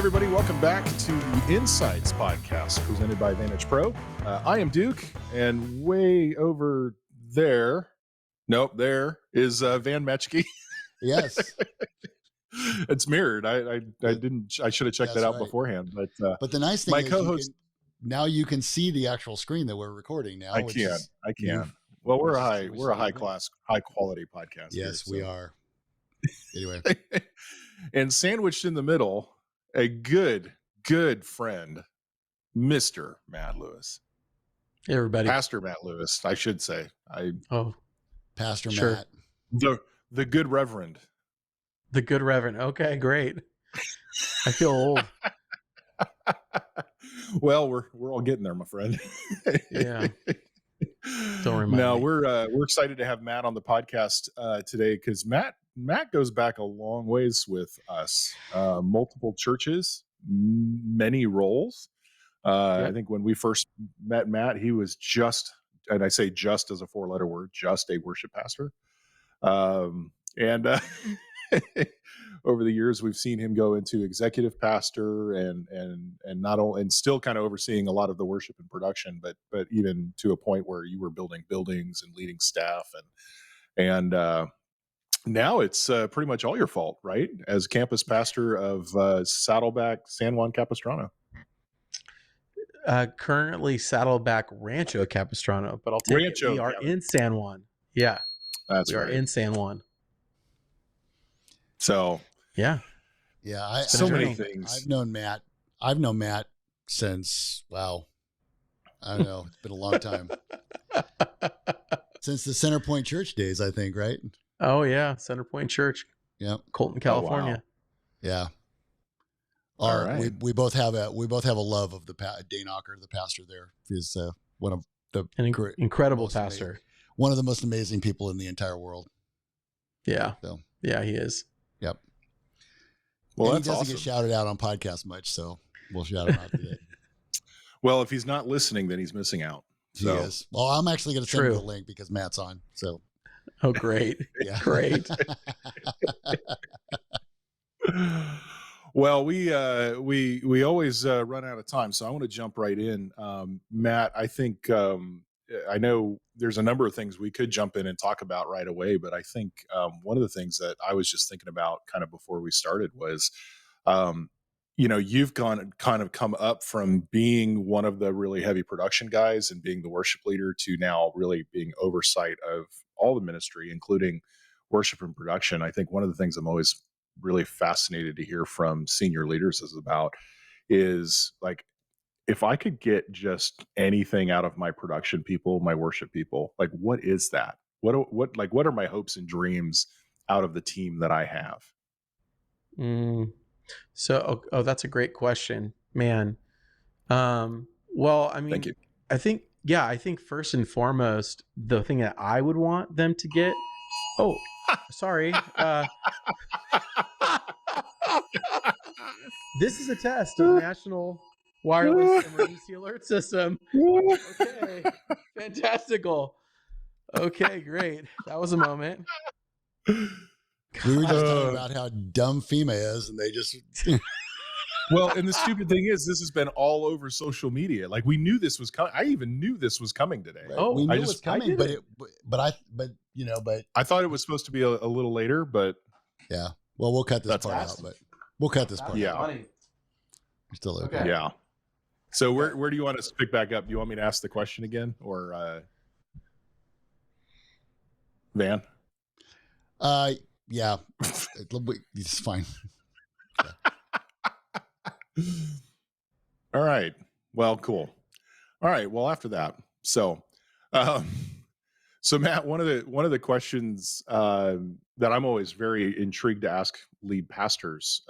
everybody, welcome back to the Insights podcast presented by Vantage Pro. I am Duke, and way over there, there is Van Metchke. Yes. It's mirrored. I should have checked that out beforehand. But the nice thing my is co-host, you can see the actual screen that we're recording now. I can. Well, we're a high quality podcast. Yes, we are. Anyway, and sandwiched in the middle, a good friend, Mr. Matt Lewis. Hey, everybody. Pastor Matt Lewis, I should say. Pastor sure. Matt. The good reverend. The good reverend. Okay, great. I feel old. Well, we're all getting there, my friend. Yeah. Don't remind now me. we're excited to have Matt on the podcast today because Matt goes back a long ways with us. Multiple churches, many roles. Yep. I think when we first met Matt, he was just, and I say just as a 4-letter word, just a worship pastor. And over the years, we've seen him go into executive pastor and not only, and still kind of overseeing a lot of the worship and production, but even to a point where you were building buildings and leading staff and now it's pretty much all your fault, right? As campus pastor of Saddleback, San Juan Capistrano. Currently Saddleback, Rancho, Capistrano, but I'll take Rancho, it. We are in San Juan. Yeah. That's we right. are in San Juan. So yeah. So many things. I've known Matt since, I don't know. It's been a long time. Since the Centerpoint Church days, I think, right? Oh yeah. Centerpoint Church. Yep. Colton, California. Oh, wow. Yeah. All right. We both have a love of the Dane Ocker, the pastor there. He's one of the incredible pastor. One of the most amazing people in the entire world. Yeah. So. Yeah, he is. Yep. Well, and that's he doesn't awesome. get shouted out on podcasts much, so we'll shout him out today. Well, if he's not listening, then he's missing out. So. He is. Well, I'm actually going to send him the link because Matt's on. So. Oh, great. Yeah. Great. Well, we always run out of time, so I want to jump right in. Matt, I think I know there's a number of things we could jump in and talk about right away, but I think one of the things that I was just thinking about kind of before we started was, you've kind of come up from being one of the really heavy production guys and being the worship leader to now really being oversight of all the ministry, including worship and production. I think one of the things I'm always really fascinated to hear from senior leaders is like, if I could get just anything out of my production people, my worship people, like, what is that? What are my hopes and dreams out of the team that I have? So, that's a great question, man. Well, I mean, thank you. I think first and foremost, the thing that I would want them to get, sorry. This is a test of the National Wireless Emergency Alert System. Okay. Fantastical. Okay, great. That was a moment. We were just talking about how dumb FEMA is, and they just... Well, and the stupid thing is, this has been all over social media. Like, we knew this was coming. I even knew this was coming today. Right. We knew it was coming, but I thought it was supposed to be a little later, but yeah. Well, we'll cut this part awesome. out, but we'll cut this part yeah. out. We're still okay. Yeah. So where do you want us to pick back up? Do you want me to ask the question again, or Van? Yeah. It's fine. All right. Well, cool. All right. Well, after that, so Matt, one of the questions that I'm always very intrigued to ask lead pastors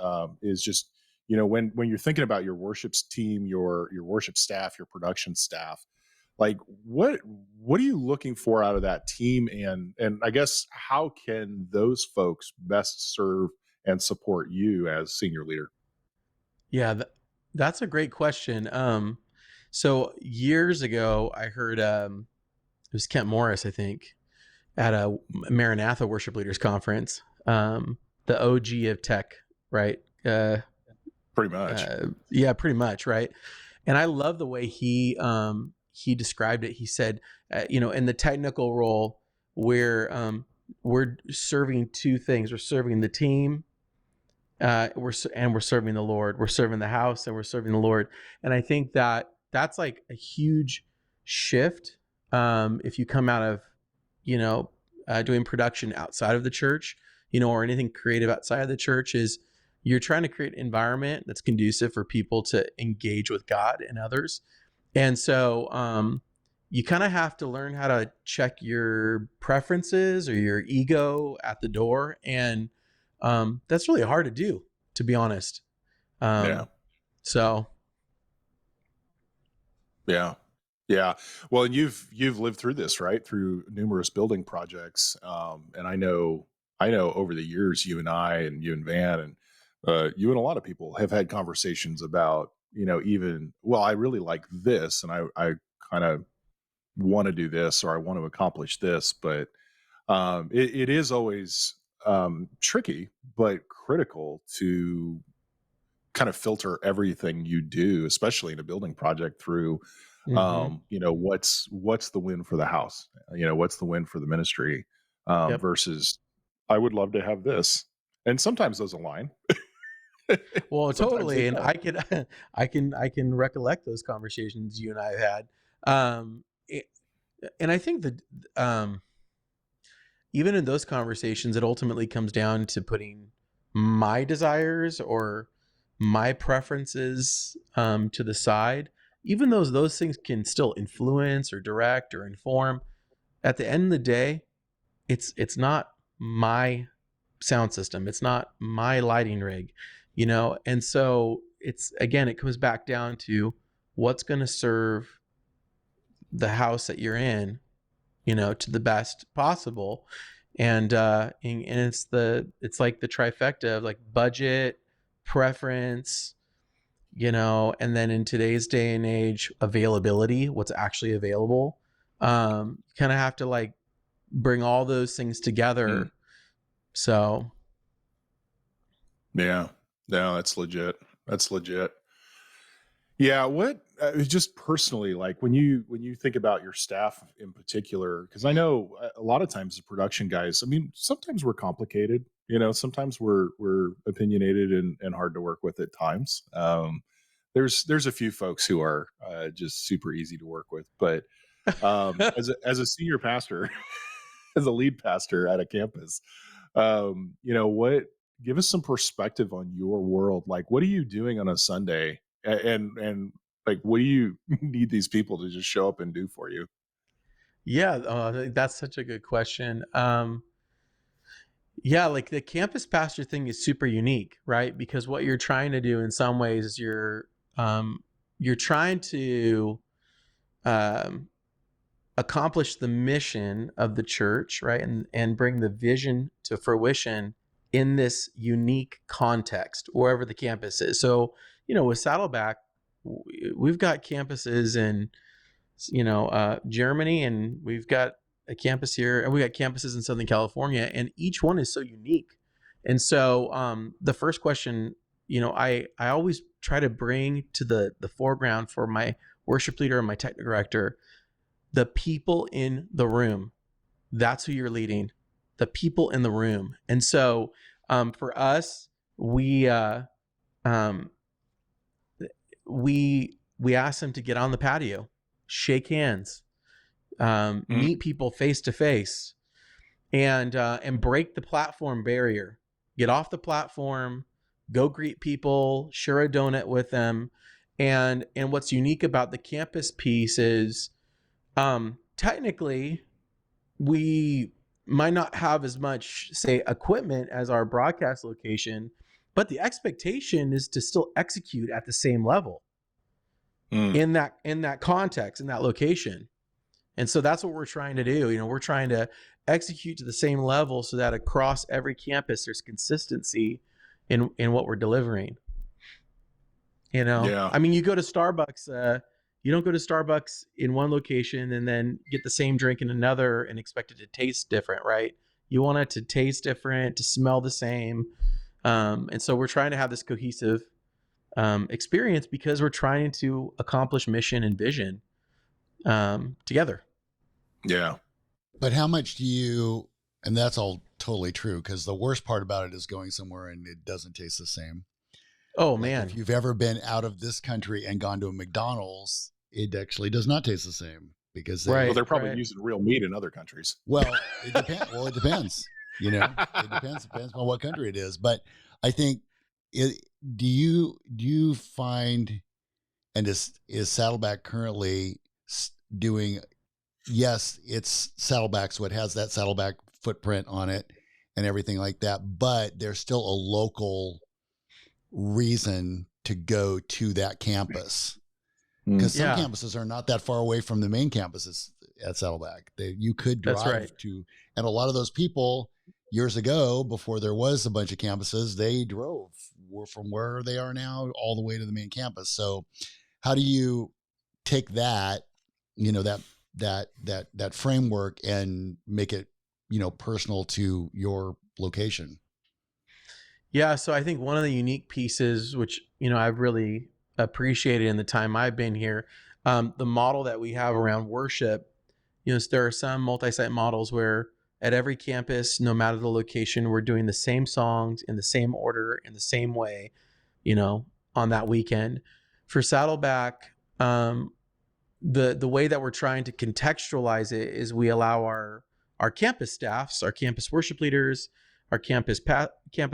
is just, when you're thinking about your worship team, your worship staff, your production staff, like what are you looking for out of that team, and I guess how can those folks best serve and support you as senior leader? Yeah, that's a great question. So years ago, I heard it was Kent Morris, I think, at a Maranatha Worship Leaders Conference, the OG of tech, right? Pretty much. Yeah, pretty much, right? And I love the way he described it. He said, in the technical role, we're serving two things. We're serving the team, we're serving the Lord. We're serving the house, and we're serving the Lord. And I think that that's like a huge shift. If you come out of, doing production outside of the church, or anything creative outside of the church, is you're trying to create an environment that's conducive for people to engage with God and others. And so, you kind of have to learn how to check your preferences or your ego at the door. And that's really hard to do, to be honest. Yeah. So Yeah. Yeah. Well, and you've lived through this, right? Through numerous building projects. And I know over the years, you and I and you and Van and you and a lot of people have had conversations about, even, well, I really like this and I kind of want to do this or I want to accomplish this, but it is always tricky, but critical to kind of filter everything you do, especially in a building project through, mhm. what's the win for the house, what's the win for the ministry, Yep. versus I would love to have this, and sometimes those align. Well, Sometimes they totally. And don't. I could, I can recollect those conversations you and I have had. Um, it, and I think that, um, even in those conversations, it ultimately comes down to putting my desires or my preferences, to the side. Even though those things can still influence or direct or inform, at the end of the day, it's not my sound system. It's not my lighting rig, And so it comes back down to what's going to serve the house that you're in, to the best possible. And it's like the trifecta of like budget, preference, and then in today's day and age, availability, what's actually available. You kind of have to like bring all those things Mm, together. So yeah, no, that's legit. That's legit. Yeah, what just personally, like when you think about your staff in particular, because I know a lot of times the production guys, I mean, sometimes we're complicated, sometimes we're opinionated and hard to work with at times. There's a few folks who are just super easy to work with, but as a senior pastor, as a lead pastor at a campus, what give us some perspective on your world. Like, what are you doing on a Sunday? And like, what do you need these people to just show up and do for you? yeah, that's such a good question. Yeah, like the campus pastor thing is super unique, right? Because what you're trying to do in some ways is you're trying to um, accomplish the mission of the church, right? And bring the vision to fruition in this unique context, wherever the campus is. So, with Saddleback, we've got campuses in, Germany, and we've got a campus here, and we got campuses in Southern California, and each one is so unique. And so, the first question, I always try to bring to the foreground for my worship leader and my technical director, the people in the room. That's who you're leading, the people in the room. And so, for us, we um, we ask them to get on the patio, shake hands, Mm, meet people face to face, and break the platform barrier. Get off the platform, go greet people, share a donut with them. And what's unique about the campus piece is, technically, we might not have as much, say, equipment as our broadcast location, but the expectation is to still execute at the same level mm, in that context, in that location. And so that's what we're trying to do. We're trying to execute to the same level so that across every campus there's consistency in what we're delivering. yeah, I mean, you go to Starbucks, you don't go to Starbucks in one location and then get the same drink in another and expect it to taste different, right? You want it to taste different, to smell the same. And so we're trying to have this cohesive experience because we're trying to accomplish mission and vision together. Yeah. But how much do you, and that's all totally true, because the worst part about it is going somewhere and it doesn't taste the same. Oh, Like man. if you've ever been out of this country and gone to a McDonald's, it actually does not taste the same because they, Right. Well, they're probably right. using real meat in other countries. well, it depends. Well, it depends. You know, it depends on what country it is. But I think, do you find, and is Saddleback currently doing? Yes, it's Saddleback, so it has that Saddleback footprint on it and everything like that. But there's still a local reason to go to that campus, because some Yeah. campuses are not that far away from the main campuses at Saddleback. You could That's drive right. to, and a lot of those people years ago, before there was a bunch of campuses, they drove from where they are now all the way to the main campus. So how do you take that, that framework and make it, personal to your location? Yeah. So I think one of the unique pieces, which, I've really appreciated in the time I've been here, the model that we have around worship, there are some multi-site models where at every campus, no matter the location, we're doing the same songs in the same order, in the same way, on that weekend. For Saddleback, the way that we're trying to contextualize it is we allow our campus staffs, our campus worship leaders, our campus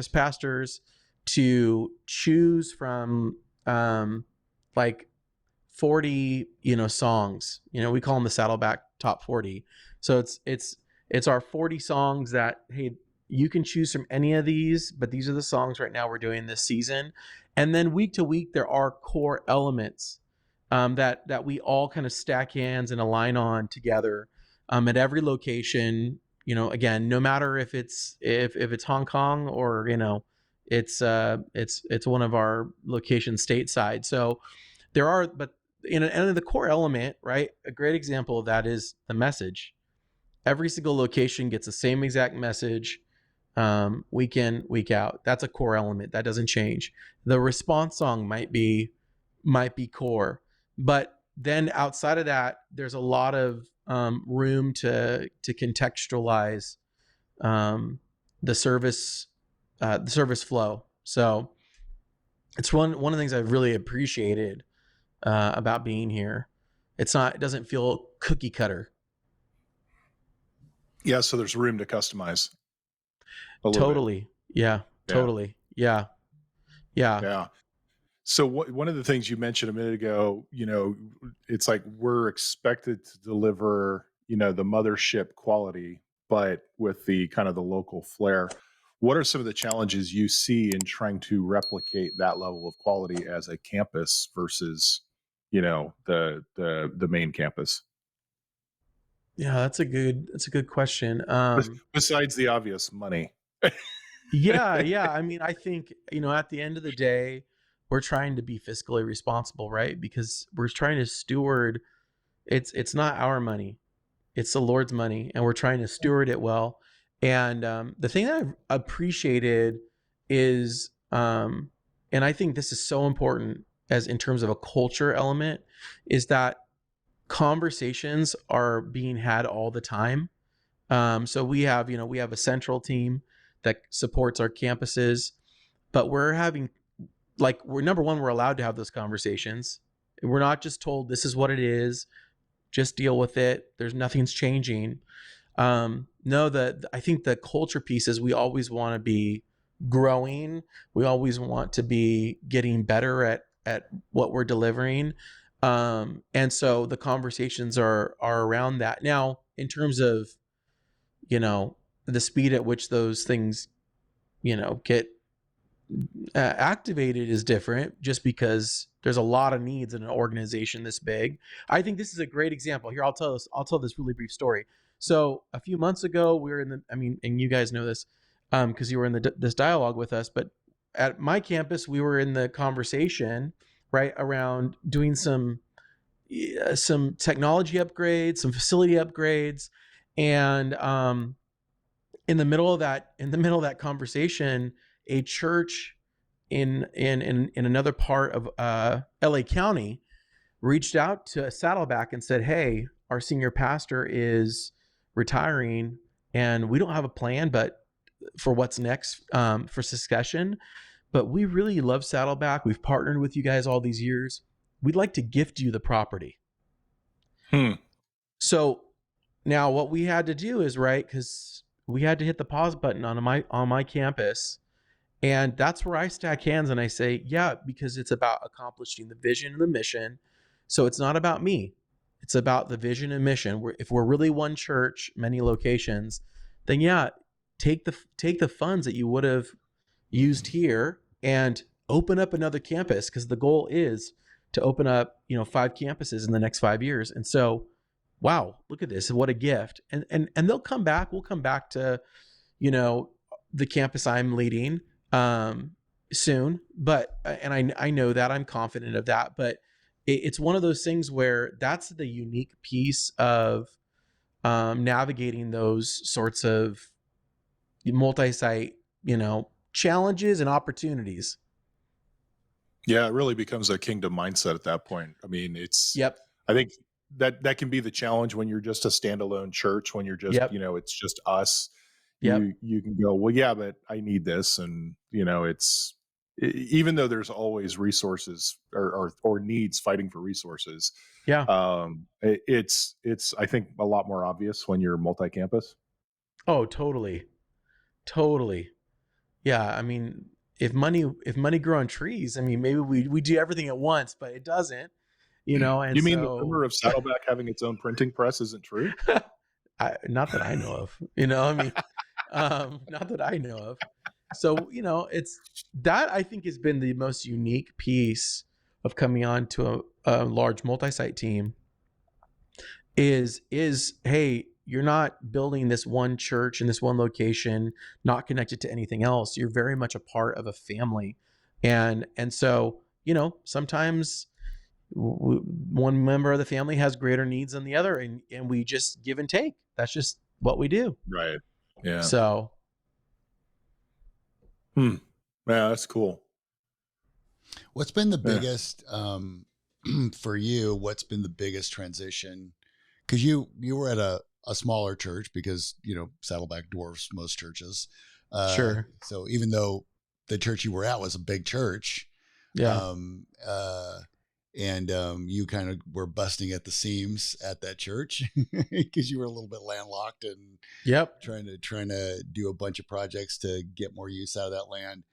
pastors to choose from like 40 songs. We call them the Saddleback top 40. So it's our 40 songs that, hey, you can choose from any of these, but these are the songs right now we're doing this season. And then week to week there are core elements that we all kind of stack hands and align on together at every location. Again, no matter if it's Hong Kong or it's one of our locations stateside. So there are, but and the core element, right? A great example of that is the message. Every single location gets the same exact message, week in, week out. That's a core element that doesn't change. The response song might be core, but then outside of that, there's a lot of room to contextualize the service flow. So it's one of the things I've really appreciated about being here. It doesn't feel cookie cutter. Yeah. So there's room to customize. A little bit. Totally. Yeah. Totally. Yeah. Yeah. So one of the things you mentioned a minute ago, it's like we're expected to deliver, the mothership quality, but with the kind of the local flair. What are some of the challenges you see in trying to replicate that level of quality as a campus versus, the main campus? Yeah, that's a good question. Besides the obvious money. Yeah. I mean, I think, at the end of the day, we're trying to be fiscally responsible, right? Because we're trying to steward, it's not our money, it's the Lord's money, and we're trying to steward it well. And the thing that I've appreciated is, and I think this is so important as in terms of a culture element, is that conversations are being had all the time. So we have a central team that supports our campuses, but we're having, we're number one, we're allowed to have those conversations. We're not just told this is what it is, just deal with it. Nothing's changing. No, I think the culture piece is we always want to be growing. We always want to be getting better at what we're delivering. And so the conversations are around that. Now, in terms of, the speed at which those things, get activated is different, just because there's a lot of needs in an organization this big. I think this is a great example. Here, I'll tell this really brief story. So a few months ago, we were and you guys know this because you were in this dialogue with us, but at my campus, we were in the conversation, right, around doing some technology upgrades, some facility upgrades. And in the middle of that conversation, a church in another part of LA County reached out to Saddleback and said, "Hey, our senior pastor is retiring, and we don't have a plan, but for what's next for succession. But we really love Saddleback. We've partnered with you guys all these years. We'd like to gift you the property." So now what we had to do is, right, because we had to hit the pause button on my campus. And that's where I stack hands and I say, yeah, because it's about accomplishing the vision and the mission. So it's not about me. It's about the vision and mission. If we're really one church, many locations, then yeah, take the funds that you would have used here and open up another campus, because the goal is to open up, 5 campuses in the next 5 years. And so, wow, look at this. What a gift. And they'll come back. We'll come back to, the campus I'm leading soon, but and I know that, I'm confident of that, but it's one of those things where that's the unique piece of navigating those sorts of multi-site, challenges and opportunities. Yeah, it really becomes a kingdom mindset at that point. I mean, Yep. I think that can be the challenge when you're just a standalone church, when you're just, Yep. It's just us. Yep. You can go, well, yeah, but I need this. And, even though there's always resources or needs fighting for resources. Yeah. It's, I think, a lot more obvious when you're multi-campus. Oh, totally. Yeah. I mean, if money grew on trees, I mean, maybe we do everything at once, but it doesn't, and you mean the rumor of Saddleback having its own printing press isn't true? Not that I know of, I mean, not that I know of. So, it's that, I think, has been the most unique piece of coming on to a large multi-site team is, hey, you're not building this one church in this one location, not connected to anything else. You're very much a part of a family. And so, sometimes one member of the family has greater needs than the other, and we just give and take. That's just what we do. Right. Yeah. So. Yeah, that's cool. What's been the biggest, for you, what's been the biggest transition? Because you were at a smaller church, because, Saddleback dwarfs most churches. Sure. So even though the church you were at was a big church, yeah. You kind of were busting at the seams at that church because you were a little bit landlocked and Yep. trying to do a bunch of projects to get more use out of that land.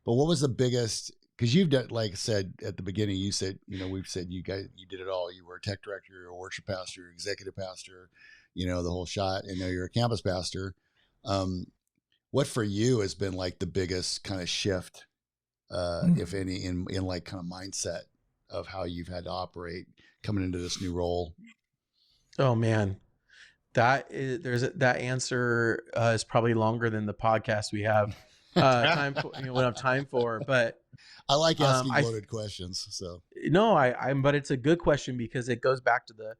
But what was the biggest, because you've done, like I said at the beginning, you said, we've said you did it all. You were a tech director, you're a worship pastor, executive pastor, the whole shot, and now you're a campus pastor. What for you has been like the biggest kind of shift, if any, in like kind of mindset of how you've had to operate coming into this new role? Oh man, that answer is probably longer than the podcast we have time for. We don't have time for, but I like asking loaded questions. So no, but it's a good question, because it goes back to the,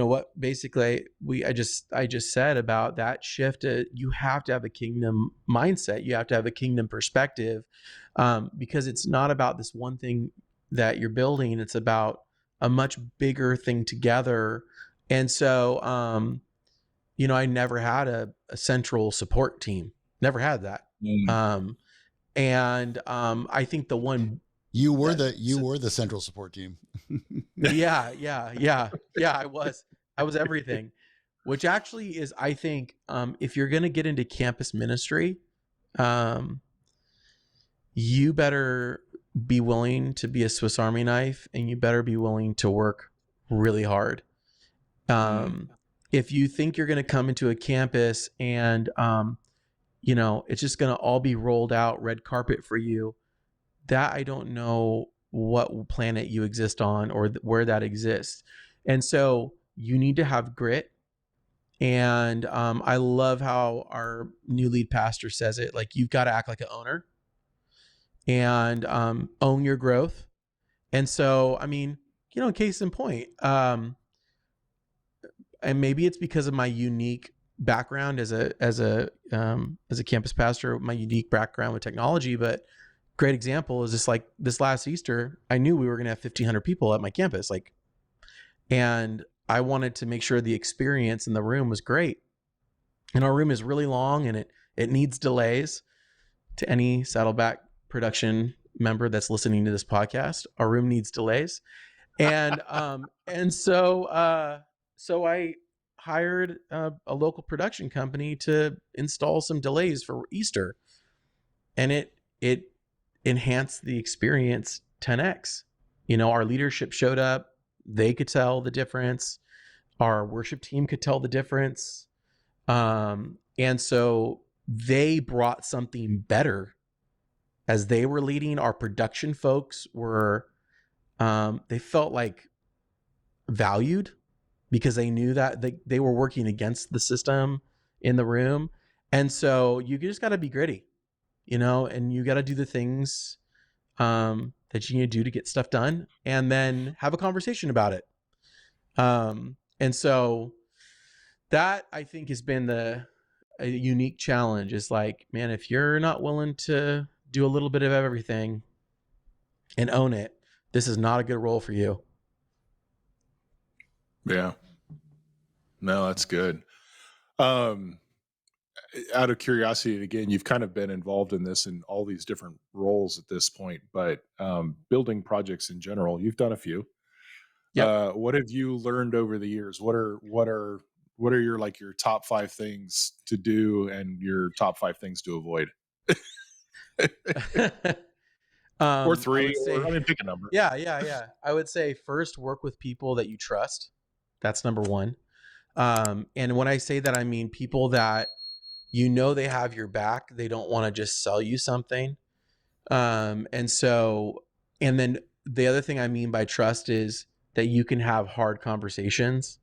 what basically I just said about that shift. You have to have a kingdom mindset. You have to have a kingdom perspective, because it's not about this one thing that you're building. It's about a much bigger thing together. And so, I never had a central support team, never had that. I think the one you were the central support team. Yeah. I was everything, which actually is, I think, if you're going to get into campus ministry, you better be willing to be a Swiss Army knife, and you better be willing to work really hard. If you think you're going to come into a campus and, it's just going to all be rolled out red carpet for you, that I don't know what planet you exist on or where that exists. And so you need to have grit. And I love how our new lead pastor says it, like, you've got to act like an owner and own your growth. And so, I mean, case in point, and maybe it's because of my unique background as a campus pastor, my unique background with technology, but great example is just like this last Easter, I knew we were going to have 1,500 people at my campus. Like, and I wanted to make sure the experience in the room was great. And our room is really long and it needs delays. To any Saddleback production member that's listening to this podcast, our room needs delays. And so I hired a local production company to install some delays for Easter, and it enhanced the experience 10x. You know, our leadership showed up; they could tell the difference. Our worship team could tell the difference, and so they brought something better as they were leading. Our production folks were they felt like valued because they knew that they were working against the system in the room. And so you just got to be gritty, you know, and you got to do the things that you need to do to get stuff done, and then have a conversation about it. And so that, I think, has been a unique challenge. Is like, man, if you're not willing to do a little bit of everything and own it, this is not a good role for you. Yeah. No, that's good. Out of curiosity, again, you've kind of been involved in this in all these different roles at this point, but building projects in general, you've done a few. Yep. What have you learned over the years? What are your like your top 5 things to do and your top 5 things to avoid? Or 3, or I mean, pick a number. Yeah. I would say first, work with people that you trust. That's number one. And when I say that, I mean people that you know they have your back. They don't want to just sell you something. And then the other thing I mean by trust is that you can have hard conversations,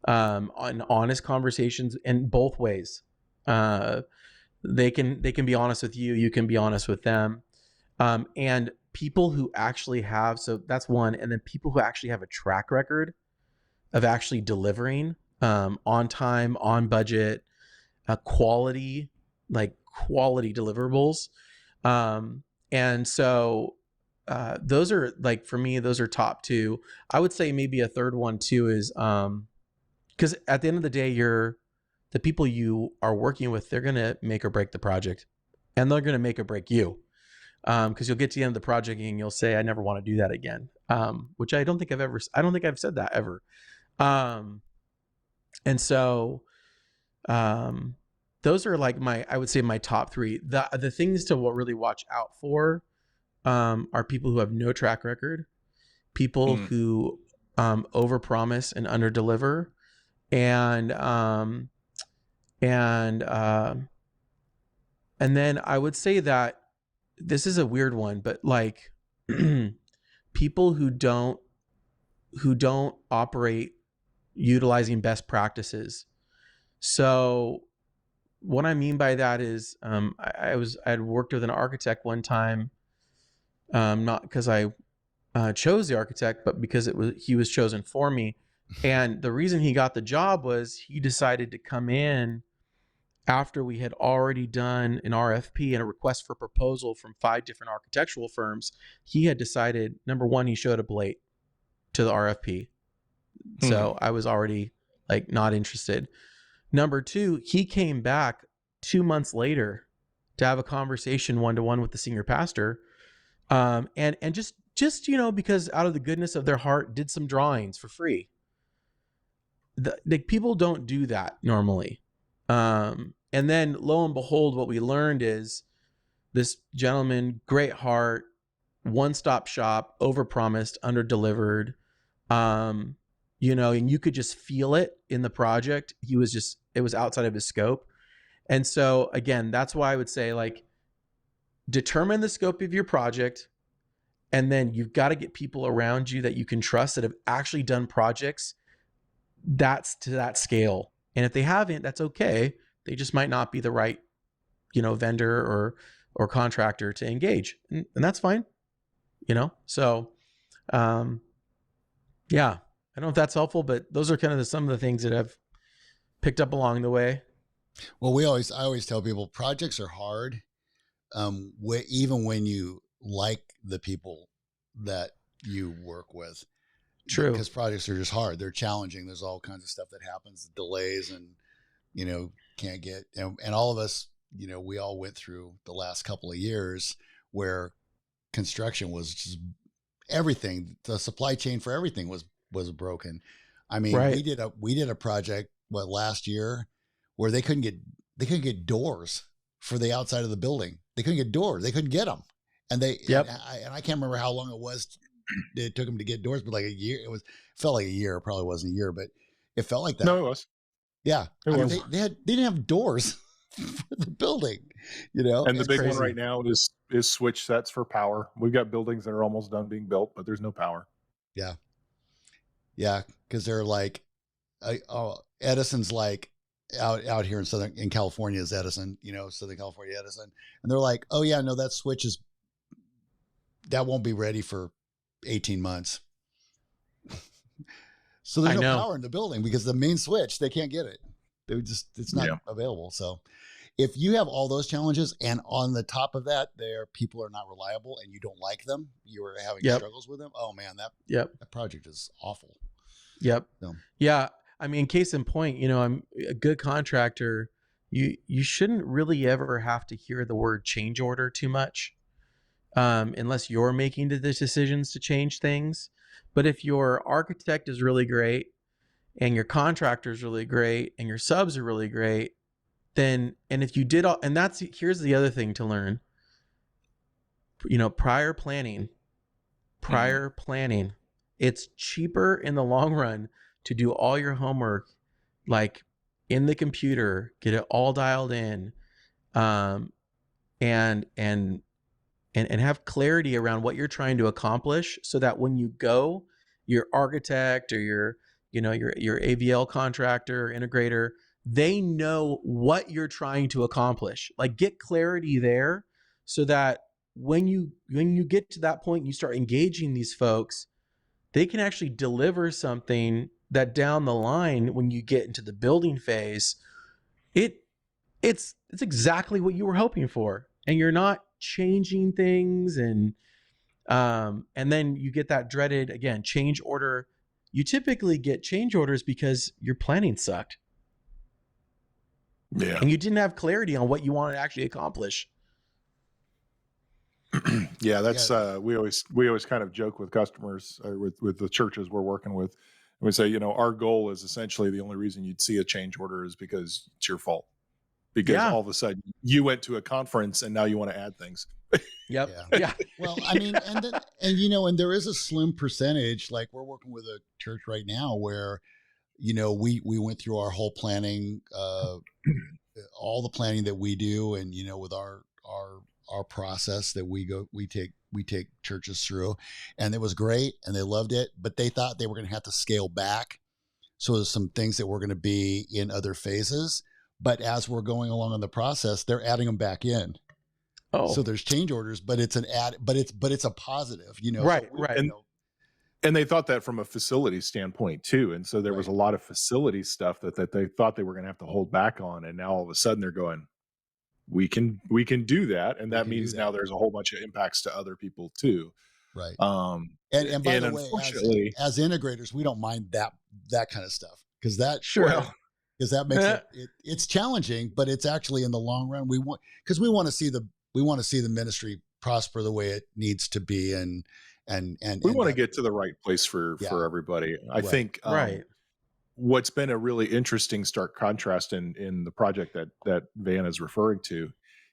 on honest conversations in both ways. They can be honest with you. You can be honest with them. And people who actually have, so that's one. And then people who actually have a track record of actually delivering, on time, on budget, quality deliverables. And so those are, like, for me, those are top 2. I would say maybe a third one too is, because at the end of the day, the people you are working with, they're going to make or break the project, and they're going to make or break you. Because you'll get to the end of the project and you'll say, I never want to do that again. Which I don't think I've said that ever. And so, those are like I would say my top 3. The things to really watch out for, are people who have no track record, people who, overpromise and underdeliver, and then I would say that this is a weird one, but like people who don't operate utilizing best practices. So what I mean by that is, I had worked with an architect one time, not because I chose the architect, but because he was chosen for me. And the reason he got the job was he decided to come in after we had already done an RFP and a request for proposal from 5 different architectural firms. He had decided, number one, he showed up late to the RFP. So I was already like not interested. Number 2, he came back 2 months later to have a conversation 1-to-1 with the senior pastor. And just, you know, because out of the goodness of their heart, did some drawings for free. The people don't do that normally. And then lo and behold, what we learned is this gentleman, great heart, one-stop shop, overpromised, underdelivered. You know, and you could just feel it in the project. It was outside of his scope. And so again, that's why I would say, like, determine the scope of your project. And then you've got to get people around you that you can trust that have actually done projects that's to that scale. And if they haven't, that's okay. They just might not be the right, you know, vendor or contractor to engage. And that's fine, you know? So, yeah, I don't know if that's helpful, but those are kind of some of the things that I've picked up along the way. Well, I always tell people projects are hard. Even when you like the people that you work with. True. Because projects are just hard. They're challenging. There's all kinds of stuff that happens, delays, and, can't get, and all of us, we all went through the last couple of years where construction was just everything. The supply chain for everything was broken. I mean, Right. we did a project last year where they couldn't get doors for the outside of the building. They couldn't get doors. They couldn't get them. And Yep. and I can't remember how long it took them to get doors, but like a year. Felt like a year. It probably wasn't a year, but it felt like that. No, it was. Yeah. It I mean, was. they didn't have doors for the building, And the big crazy. one right now is switch sets for power. We've got buildings that are almost done being built, but there's no power. Yeah. Yeah. Cause they're like, Edison's like out here in California is Edison, Southern California Edison. And they're like, oh yeah, no, that switch that won't be ready for 18 months. So there's no power in the building because the main switch, they can't get it. It's not available. So if you have all those challenges and on the top of that, people are not reliable and you don't like them, you are having struggles with them. Oh man, that project is awful. Yep. So. Yeah. I mean, case in point, I'm a good contractor. You shouldn't really ever have to hear the word change order too much, unless you're making the decisions to change things. But if your architect is really great and your contractor is really great and your subs are really great, then, and if you did all, and here's the other thing to learn, prior planning, it's cheaper in the long run to do all your homework, like in the computer, get it all dialed in, and have clarity around what you're trying to accomplish, so that when you go, your architect or your AVL contractor or integrator, they know what you're trying to accomplish. Like, get clarity there so that when you get to that point and you start engaging these folks, they can actually deliver something that down the line, when you get into the building phase, it's exactly what you were hoping for, and you're not changing things, and then you get that dreaded, again, change order. You typically get change orders because your planning sucked. Yeah. And you didn't have clarity on what you want to actually accomplish. Yeah, that's we always kind of joke with customers, or with the churches we're working with, and we say, our goal is essentially the only reason you'd see a change order is because it's your fault, because all of a sudden you went to a conference and now you want to add things. Yep. Yeah. Well, I mean, and there is a slim percentage. Like, we're working with a church right now where, we went through our whole planning, all the planning that we do, and with our process that we take churches through, and it was great and they loved it, but they thought they were going to have to scale back. So there's some things that were going to be in other phases, but as we're going along in the process, they're adding them back in. Oh, so there's change orders, but it's an but it's a positive, Right. So right. And they thought that from a facility standpoint too. And so there was a lot of facility stuff that they thought they were going to have to hold back on. And now all of a sudden they're going, we can do that. And that means now there's a whole bunch of impacts to other people too. Right. And by the way, unfortunately, as integrators, we don't mind that kind of stuff, because that because that makes it's challenging, but it's actually, in the long run, we want to see the ministry prosper the way it needs to be, and we want to get to the right place for everybody. I think what's been a really interesting stark contrast in the project that Van is referring to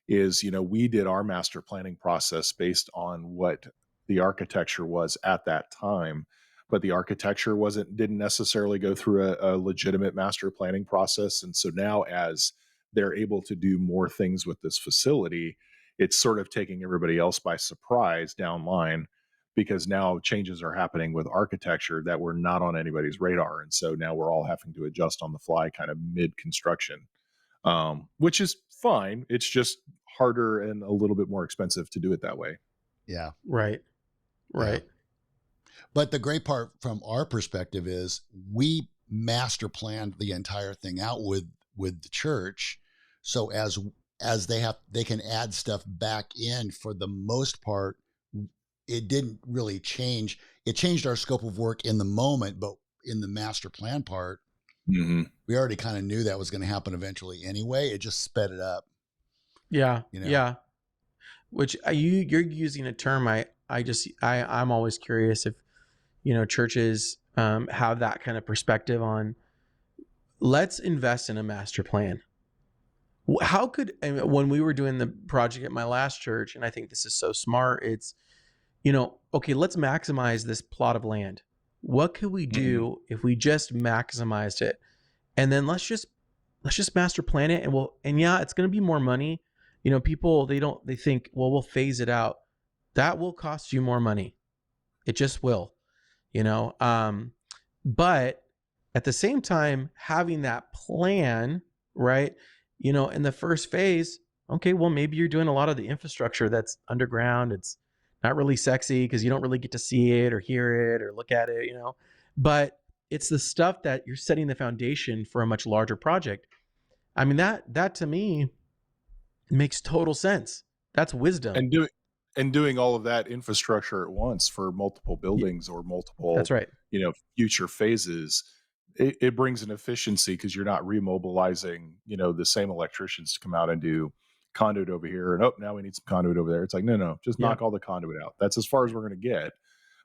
is, we did our master planning process based on what the architecture was at that time, but the architecture didn't necessarily go through a legitimate master planning process. And so now, as they're able to do more things with this facility, it's sort of taking everybody else by surprise downline, because now changes are happening with architecture that were not on anybody's radar. And so now we're all having to adjust on the fly, kind of mid-construction, which is fine. It's just harder and a little bit more expensive to do it that way. Yeah. Right. Yeah. But the great part from our perspective is we master planned the entire thing out with the church. So as they can add stuff back in, for the most part, it didn't really change. It changed our scope of work in the moment, but in the master plan part, Mm-hmm. we already kind of knew that was going to happen eventually anyway. It just sped it up, Yeah. you know. Yeah. Which you're using a term I'm always curious if churches have that kind of perspective on, let's invest in a master plan. How could, and when we were doing the project at my last church, and I think this is so smart, it's okay, let's maximize this plot of land. What could we do if we just maximized it? And then let's just master plan it, and yeah, it's going to be more money. People, they think, well, we'll phase it out. That will cost you more money. It just will, but at the same time, having that plan, right? In the first phase, okay, well, maybe you're doing a lot of the infrastructure that's underground. It's not really sexy because you don't really get to see it or hear it or look at it, but it's the stuff that you're setting the foundation for a much larger project. I mean, that to me makes total sense. That's wisdom. And doing all of that infrastructure at once for multiple buildings or multiple, That's right. future phases, it brings an efficiency because you're not remobilizing, the same electricians to come out and do conduit over here, and now we need some conduit over there. It's like, no, just knock all the conduit out. That's as far as we're going to get.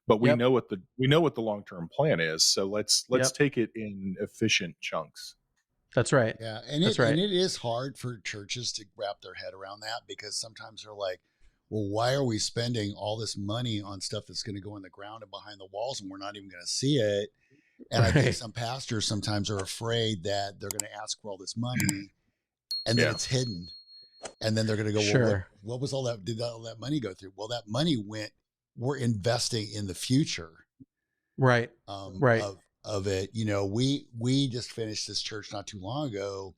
But we know what the long-term plan is. So let's take it in efficient chunks. That's right. Yeah. And it is hard for churches to wrap their head around that, because sometimes they're like, well, why are we spending all this money on stuff that's going to go in the ground and behind the walls, and we're not even going to see it? And I think some pastors sometimes are afraid that they're going to ask for all this money and then it's hidden. And then they're going to go, well, what was all that? Did all that money go through? Well, that money we're investing in the future. Right. Right. Of it. We just finished this church not too long ago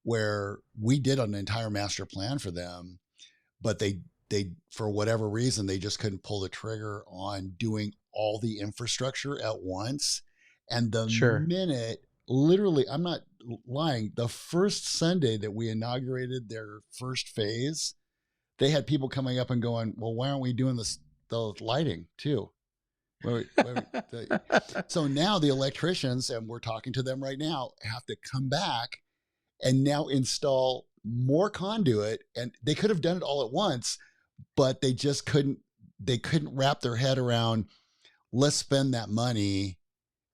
where we did an entire master plan for them, but they, for whatever reason, they just couldn't pull the trigger on doing all the infrastructure at once. And the minute, literally, I'm not lying, the first Sunday that we inaugurated their first phase, they had people coming up and going, well, why aren't we doing the lighting too? So now the electricians, and we're talking to them right now, have to come back and now install more conduit. And they could have done it all at once, but they just couldn't wrap their head around, let's spend that money.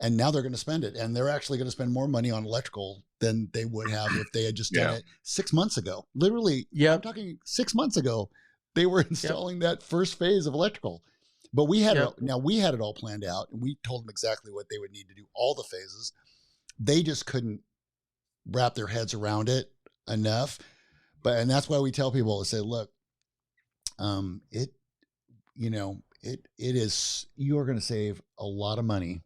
And now they're going to spend it. And they're actually going to spend more money on electrical than they would have if they had just done it 6 months ago. Literally, I'm talking 6 months ago, they were installing that first phase of electrical. But we had it all planned out, and we told them exactly what they would need to do, all the phases. They just couldn't wrap their heads around it enough. And that's why we tell people to say, look, it is, you are going to save a lot of money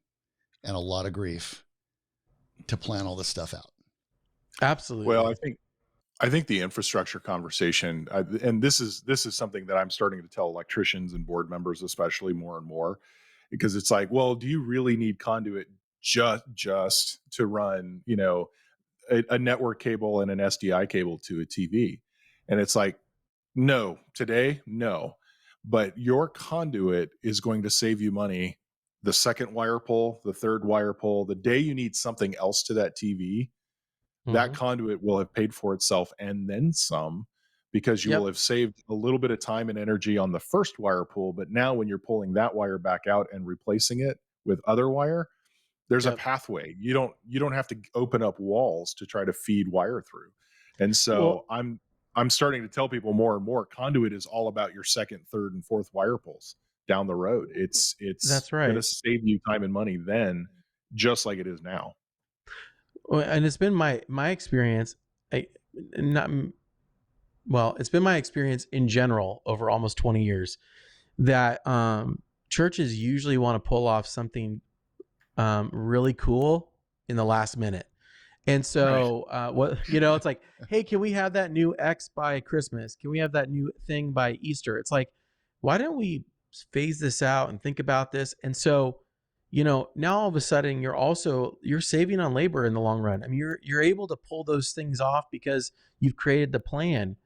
and a lot of grief to plan all this stuff out. Absolutely. Well, I think the infrastructure conversation, and this is something that I'm starting to tell electricians and board members, especially, more and more, because it's like, well, do you really need conduit just to run, a network cable and an SDI cable to a TV? And it's like, no, today, no. But your conduit is going to save you money. The second wire pull, the third wire pull, the day you need something else to that TV, that conduit will have paid for itself and then some, because you will have saved a little bit of time and energy on the first wire pull. But now when you're pulling that wire back out and replacing it with other wire, there's a pathway. You don't have to open up walls to try to feed wire through. And so I'm starting to tell people more and more, conduit is all about your second, third, and fourth wire pulls down the road. It's that's right. going to save you time and money then, just like it is now. And it's been my experience. It's been my experience in general over almost 20 years that churches usually want to pull off something really cool in the last minute. And so, it's like, hey, can we have that new X by Christmas? Can we have that new thing by Easter? It's like, why don't we phase this out and think about this? And so, now all of a sudden you're saving on labor in the long run. I mean, you're able to pull those things off because you've created the plan.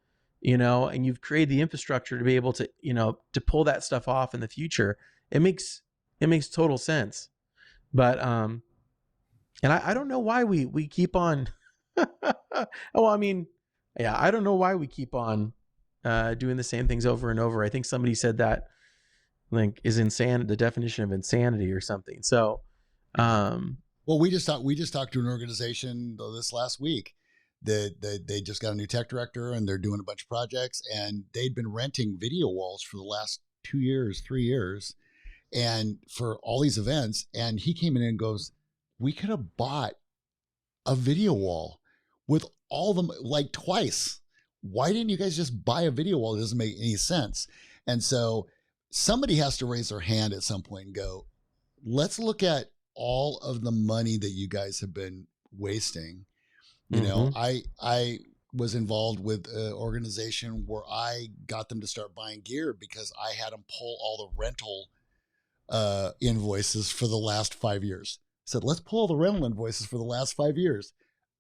and you've created the infrastructure to be able to, to pull that stuff off in the future. It makes total sense. But and I don't know why we keep on oh, I mean, yeah, I don't know why we keep on doing the same things over and over. I think somebody said that like is insane, the definition of insanity or something. So well, we just talked to an organization this last week that they just got a new tech director and they're doing a bunch of projects, and they'd been renting video walls for the last 2 years, 3 years, and for all these events. And he came in and goes, we could have bought a video wall with all them like twice. Why didn't you guys just buy a video wall? It doesn't make any sense. And so somebody has to raise their hand at some point and go, let's look at all of the money that you guys have been wasting. You know, I was involved with an organization where I got them to start buying gear because I had them pull all the rental invoices for the last 5 years. I said, let's pull the rental invoices for the last 5 years.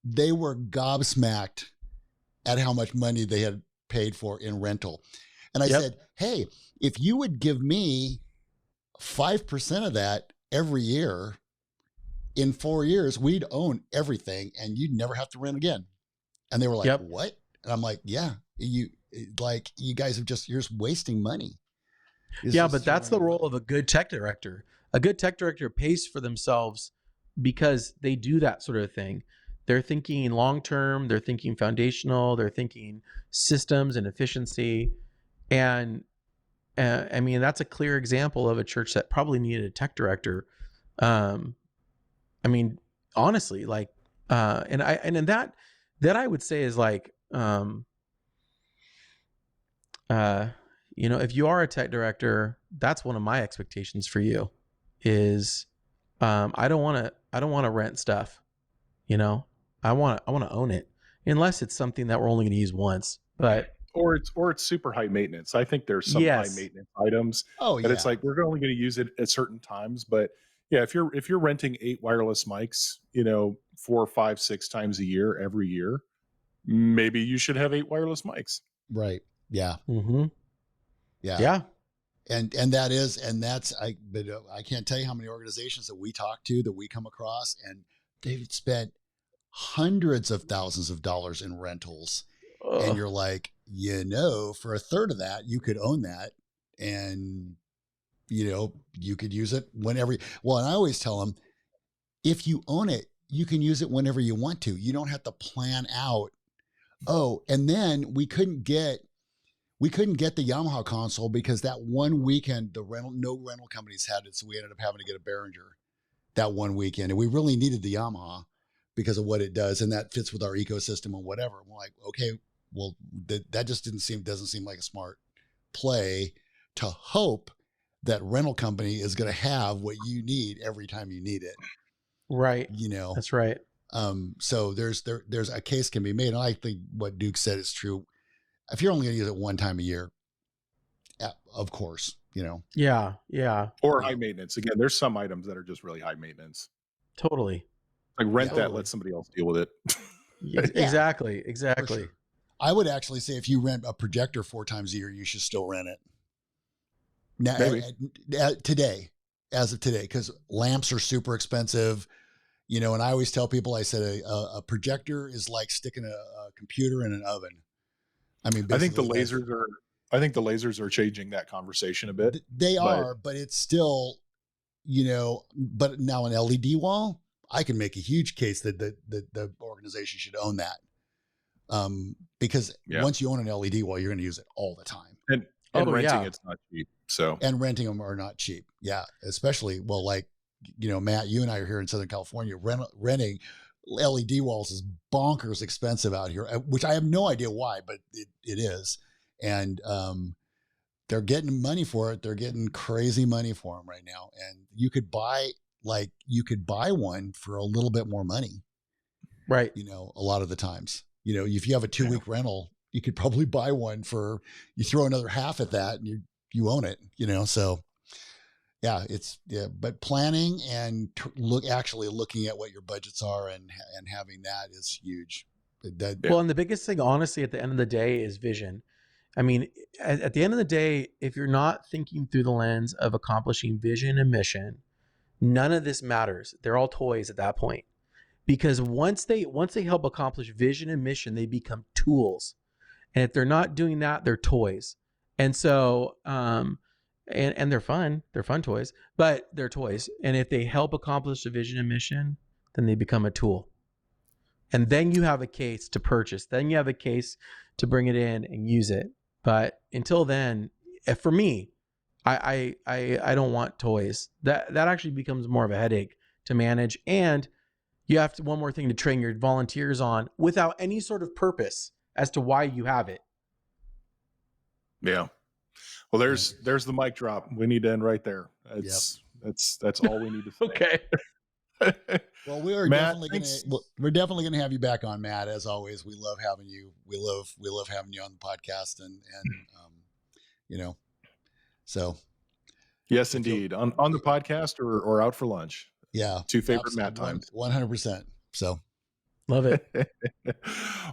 They were gobsmacked at how much money they had paid for in rental. And I said, hey, if you would give me 5% of that every year, in 4 years, we'd own everything and you'd never have to rent again. And they were like, what? And I'm like, yeah, you guys you're just wasting money. But that's the role of a good tech director. A good tech director pays for themselves because they do that sort of thing. They're thinking long-term, they're thinking foundational, they're thinking systems and efficiency. And I mean, that's a clear example of a church that probably needed a tech director. I mean, honestly, like, and that I would say is like, if you are a tech director, that's one of my expectations for you is, I don't want to rent stuff, I want to own it unless it's something that we're only going to use once, but. Or it's super high maintenance. I think there's some high maintenance items that it's like we're only going to use it at certain times. But yeah, if you're renting 8 wireless mics, 4, 5, 6 times a year, every year, maybe you should have 8 wireless mics. Right. Yeah. Mm-hmm. Yeah. Yeah. And that's I can't tell you how many organizations that we talk to, that we come across, and they've spent hundreds of thousands of dollars in rentals. And you're like, for a third of that, you could own that, and, you could use it whenever. Well, and I always tell them, if you own it, you can use it whenever you want to. You don't have to plan out. Oh, and then we couldn't get the Yamaha console because that one weekend, no rental companies had it. So we ended up having to get a Behringer that one weekend. And we really needed the Yamaha because of what it does. And that fits with our ecosystem and whatever. And we're like, okay, well, that just doesn't seem like a smart play to hope that rental company is going to have what you need every time you need it. Right. That's right. So there's a case can be made. And I think what Duke said is true. If you're only going to use it one time a year, of course, Yeah. Yeah. Or high maintenance. Again, there's some items that are just really high maintenance. Totally. Like rent that, let somebody else deal with it. Exactly. Sure. I would actually say if you rent a projector 4 times a year, you should still rent it. Now, as of today, because lamps are super expensive, and I always tell people, I said a projector is like sticking a computer in an oven. I mean, I think the lasers are changing that conversation a bit. They are, but it's still, but now an LED wall, I can make a huge case that the organization should own that. Because once you own an LED wall, you're going to use it all the time. And renting it's not cheap. So, and renting them are not cheap. Yeah. Especially, well, like, Matt, you and I are here in Southern California. Renting LED walls is bonkers expensive out here, which I have no idea why, but it is. And, they're getting money for it. They're getting crazy money for them right now. And you could buy one for a little bit more money. Right. A lot of the times, if you have a 2-week rental, you could probably buy one you throw another half at that and you own it, so yeah, but planning and actually looking at what your budgets are and having that is huge. Well, and the biggest thing, honestly, at the end of the day is vision. I mean, at the end of the day, if you're not thinking through the lens of accomplishing vision and mission, none of this matters. They're all toys at that point. Because once they help accomplish vision and mission, they become tools. And if they're not doing that, they're toys. And so and they're fun. They're fun toys, but they're toys. And if they help accomplish the vision and mission, then they become a tool. And then you have a case to purchase. Then you have a case to bring it in and use it. But until then, for me, I don't want toys. That actually becomes more of a headache to manage. And you have to, one more thing to train your volunteers on without any sort of purpose as to why you have it. Yeah. Well, there's the mic drop. We need to end right there. That's all we need to say. Okay. Well, we're Matt, definitely gonna have you back on, Matt. As always, we love having you. We love having you on the podcast, and you know, so yes, indeed, on the podcast or out for lunch. Yeah, 2 favorite Matt times. 100%. So love it.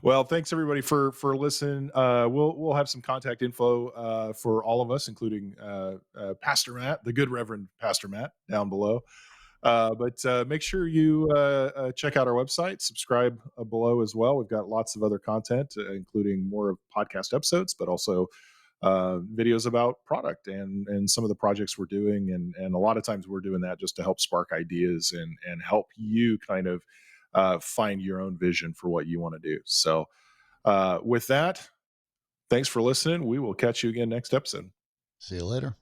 Well, thanks everybody for listening. We'll have some contact info for all of us, including Pastor Matt, the good Reverend Pastor Matt, down below. But make sure you check out our website, subscribe below as well. We've got lots of other content, including more of podcast episodes, but also videos about product and some of the projects we're doing. And a lot of times we're doing that just to help spark ideas and help you kind of find your own vision for what you want to do. So with that, thanks for listening. We will catch you again next episode. See you later.